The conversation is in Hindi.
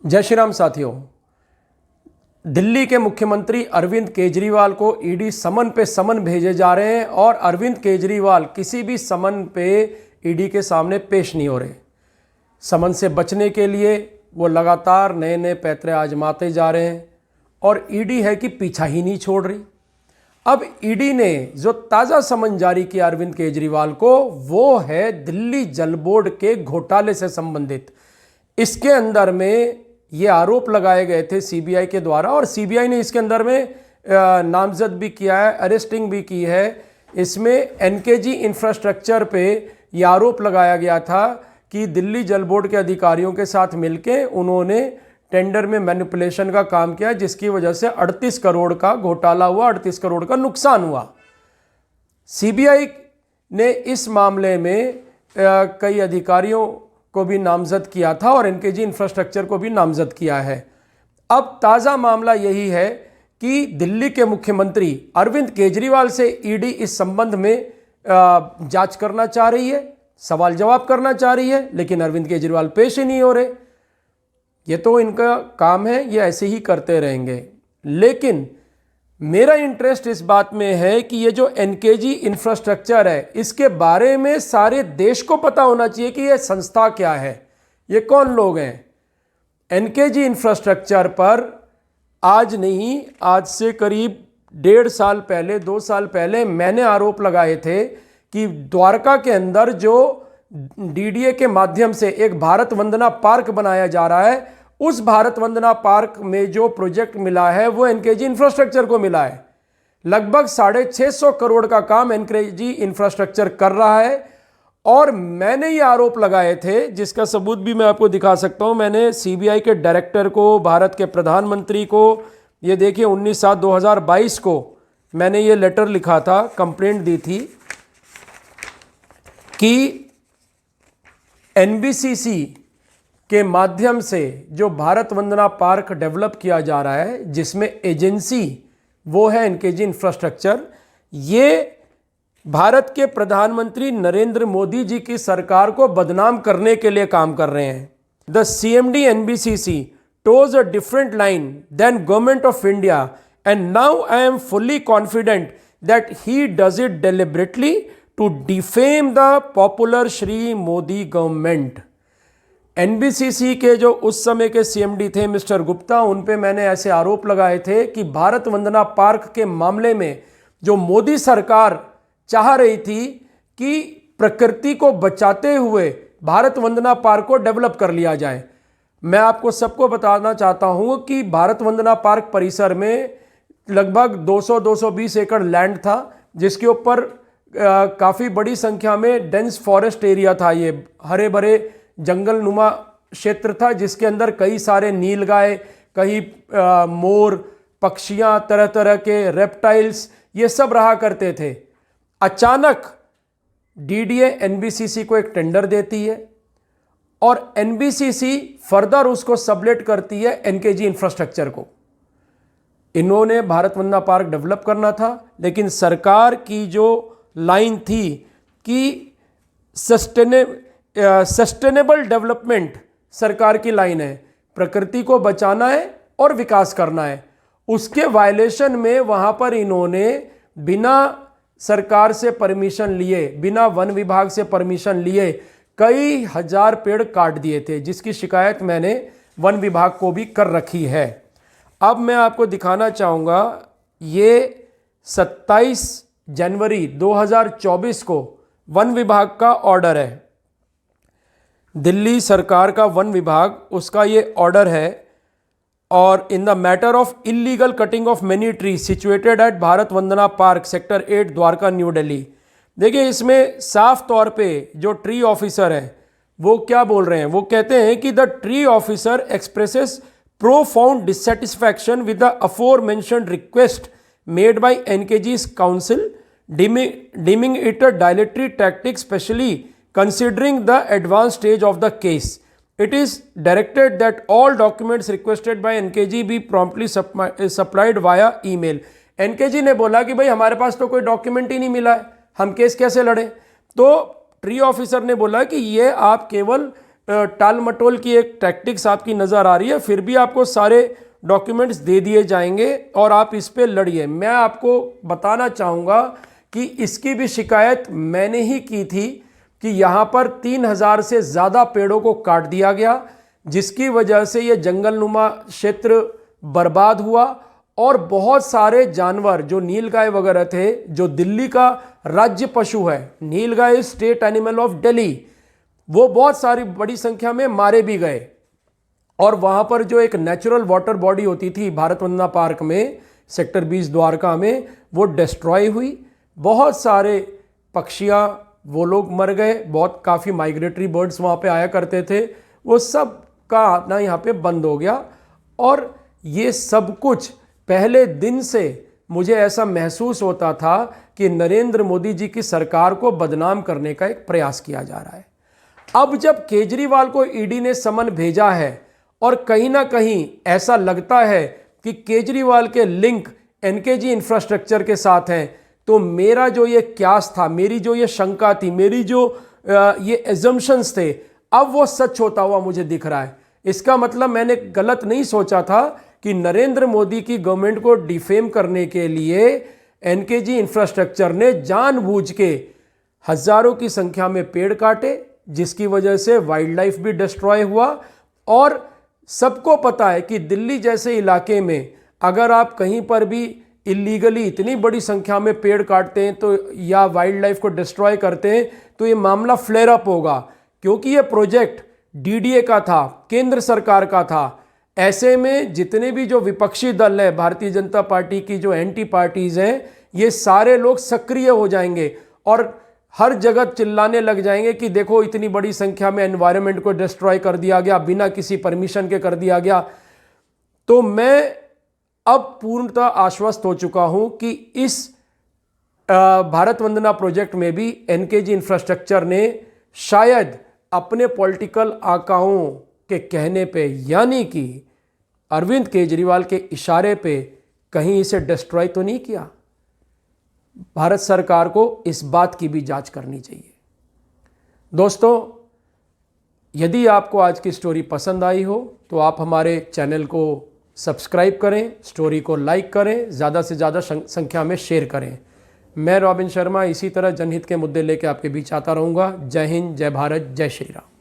जय श्री राम साथियों। दिल्ली के मुख्यमंत्री अरविंद केजरीवाल को ईडी समन पे समन भेजे जा रहे हैं और अरविंद केजरीवाल किसी भी समन पे ईडी के सामने पेश नहीं हो रहे। समन से बचने के लिए वो लगातार नए नए पैंतरे आजमाते जा रहे हैं और ईडी है कि पीछा ही नहीं छोड़ रही। अब ईडी ने जो ताज़ा समन जारी किया अरविंद केजरीवाल को, वो है दिल्ली जल बोर्ड के घोटाले से संबंधित। इसके अंदर में ये आरोप लगाए गए थे सीबीआई के द्वारा और सीबीआई ने इसके अंदर में नामजद भी किया है, अरेस्टिंग भी की है। इसमें एनकेजी इंफ्रास्ट्रक्चर पे ये आरोप लगाया गया था कि दिल्ली जल बोर्ड के अधिकारियों के साथ मिलके उन्होंने टेंडर में मैनिपुलेशन का काम किया, जिसकी वजह से 38 करोड़ का घोटाला हुआ, 38 करोड़ का नुकसान हुआ। सीबीआई ने इस मामले में कई अधिकारियों को भी नामजद किया था और एनकेजी इंफ्रास्ट्रक्चर को भी नामजद किया है। अब ताज़ा मामला यही है कि दिल्ली के मुख्यमंत्री अरविंद केजरीवाल से ईडी इस संबंध में जांच करना चाह रही है, सवाल जवाब करना चाह रही है, लेकिन अरविंद केजरीवाल पेश ही नहीं हो रहे। ये तो इनका काम है, ये ऐसे ही करते रहेंगे। लेकिन मेरा इंटरेस्ट इस बात में है कि ये जो एनकेजी इंफ्रास्ट्रक्चर है, इसके बारे में सारे देश को पता होना चाहिए कि ये संस्था क्या है, ये कौन लोग हैं। एनकेजी इंफ्रास्ट्रक्चर पर आज नहीं, आज से करीब 1.5 साल पहले, 2 साल पहले मैंने आरोप लगाए थे कि द्वारका के अंदर जो डीडीए के माध्यम से एक भारत वंदना पार्क बनाया जा रहा है, उस भारत वंदना पार्क में जो प्रोजेक्ट मिला है वो एनकेजी इंफ्रास्ट्रक्चर को मिला है। लगभग 650 करोड़ का काम एनकेजी इंफ्रास्ट्रक्चर कर रहा है और मैंने ये आरोप लगाए थे, जिसका सबूत भी मैं आपको दिखा सकता हूं। मैंने सीबीआई के डायरेक्टर को, भारत के प्रधानमंत्री को, ये देखिए 19/7/2022 को मैंने ये लेटर लिखा था, कंप्लेंट दी थी कि एनबीसीसी के माध्यम से जो भारत वंदना पार्क डेवलप किया जा रहा है, जिसमें एजेंसी वो है एनकेजी इंफ्रास्ट्रक्चर, ये भारत के प्रधानमंत्री नरेंद्र मोदी जी की सरकार को बदनाम करने के लिए काम कर रहे हैं। The CMD NBCC toes a different line than government of India and now I am fully confident that he does it deliberately to defame the popular Shri Modi government. NBCC के जो उस समय के सीएमडी थे मिस्टर गुप्ता, उन पे मैंने ऐसे आरोप लगाए थे कि भारत वंदना पार्क के मामले में जो मोदी सरकार चाह रही थी कि प्रकृति को बचाते हुए भारत वंदना पार्क को डेवलप कर लिया जाए। मैं आपको सबको बताना चाहता हूं कि भारत वंदना पार्क परिसर में लगभग 200-220 एकड़ लैंड था, जिसके ऊपर काफ़ी बड़ी संख्या में डेंस फॉरेस्ट एरिया था। ये हरे भरे जंगल नुमा क्षेत्र था, जिसके अंदर कई सारे नीलगाय, कई मोर, पक्षियां, तरह तरह के रेप्टाइल्स, ये सब रहा करते थे। अचानक डीडीए एनबीसीसी को एक टेंडर देती है और एनबीसीसी फर्दर उसको सबलेट करती है एनकेजी इंफ्रास्ट्रक्चर को। इन्होंने भारत वंदना पार्क डेवलप करना था, लेकिन सरकार की जो लाइन थी कि सस्टेनेबल डेवलपमेंट सरकार की लाइन है, प्रकृति को बचाना है और विकास करना है, उसके वायलेशन में वहां पर इन्होंने बिना सरकार से परमिशन लिए, बिना वन विभाग से परमिशन लिए कई हजार पेड़ काट दिए थे, जिसकी शिकायत मैंने वन विभाग को भी कर रखी है। अब मैं आपको दिखाना चाहूँगा, ये 27 जनवरी 2024 को वन विभाग का ऑर्डर है। दिल्ली सरकार का वन विभाग, उसका ये ऑर्डर है। और in the matter of illegal cutting of many tree situated at Bharat Vandana park sector 8 Dwarka new Delhi. देखिए, इसमें साफ तौर पे जो ट्री ऑफिसर है वो क्या बोल रहे हैं, वो कहते हैं कि the tree officer expresses profound dissatisfaction with the aforementioned request made by एनकेजी's council, deeming it a dilatory tactic, especially considering the advanced stage of the case. It is directed that all documents requested by NKG be promptly supplied via email. NKG ने बोला कि भाई हमारे पास तो कोई डॉक्यूमेंट ही नहीं मिला है, हम केस कैसे लड़ें। तो ट्री ऑफिसर ने बोला कि ये आप केवल टाल मटोल की एक टैक्टिक्स आपकी नज़र आ रही है, फिर भी आपको सारे डॉक्यूमेंट्स दे दिए जाएंगे और आप इस पे लड़िए। मैं आपको बताना चाहूँगा कि इसकी भी शिकायत मैंने ही की थी कि यहाँ पर 3000 से ज़्यादा पेड़ों को काट दिया गया, जिसकी वजह से ये जंगलनुमा क्षेत्र बर्बाद हुआ और बहुत सारे जानवर जो नीलगाय वगैरह थे, जो दिल्ली का राज्य पशु है, नीलगाय स्टेट एनिमल ऑफ दिल्ली, वो बहुत सारी बड़ी संख्या में मारे भी गए। और वहां पर जो एक नेचुरल वाटर बॉडी होती थी भारत वंदना पार्क में, सेक्टर 20 द्वारका में, वो डिस्ट्रॉय हुई। बहुत सारे पक्षियां वो लोग मर गए, बहुत काफ़ी माइग्रेटरी बर्ड्स वहाँ पे आया करते थे, वो सब का आना यहाँ पे बंद हो गया। और ये सब कुछ पहले दिन से मुझे ऐसा महसूस होता था कि नरेंद्र मोदी जी की सरकार को बदनाम करने का एक प्रयास किया जा रहा है। अब जब केजरीवाल को ईडी ने समन भेजा है और कहीं ना कहीं ऐसा लगता है कि केजरीवाल के लिंक एनकेजी इंफ्रास्ट्रक्चर के साथ हैं, तो मेरा जो ये क्यास था, मेरी जो ये शंका थी, मेरी जो ये एजम्पशंस थे, अब वो सच होता हुआ मुझे दिख रहा है। इसका मतलब मैंने गलत नहीं सोचा था कि नरेंद्र मोदी की गवर्नमेंट को डिफेम करने के लिए एनकेजी इंफ्रास्ट्रक्चर ने जानबूझ के हजारों की संख्या में पेड़ काटे, जिसकी वजह से वाइल्ड लाइफ भी डिस्ट्रॉय हुआ। और सबको पता है कि दिल्ली जैसे इलाके में अगर आप कहीं पर भी इलीगली इतनी बड़ी संख्या में पेड़ काटते हैं तो या वाइल्ड लाइफ को डिस्ट्रॉय करते हैं तो ये मामला फ्लेयर अप होगा, क्योंकि ये प्रोजेक्ट डीडीए का था, केंद्र सरकार का था। ऐसे में जितने भी जो विपक्षी दल है, भारतीय जनता पार्टी की जो एंटी पार्टीज हैं, ये सारे लोग सक्रिय हो जाएंगे और हर जगह चिल्लाने लग जाएंगे कि देखो इतनी बड़ी संख्या में एनवायरनमेंट को डिस्ट्रॉय कर दिया गया, बिना किसी परमिशन के कर दिया गया। तो मैं अब पूर्णतः आश्वस्त हो चुका हूं कि इस भारत वंदना प्रोजेक्ट में भी एनकेजी इंफ्रास्ट्रक्चर ने शायद अपने पॉलिटिकल आकाओं के कहने पे, यानी कि अरविंद केजरीवाल के इशारे पे, कहीं इसे डिस्ट्रॉय तो नहीं किया। भारत सरकार को इस बात की भी जांच करनी चाहिए। दोस्तों, यदि आपको आज की स्टोरी पसंद आई हो तो आप हमारे चैनल को सब्सक्राइब करें, स्टोरी को लाइक करें, ज़्यादा से ज़्यादा संख्या में शेयर करें। मैं रॉबिन शर्मा इसी तरह जनहित के मुद्दे लेकर आपके बीच आता रहूँगा। जय हिंद, जय भारत, जय श्री राम।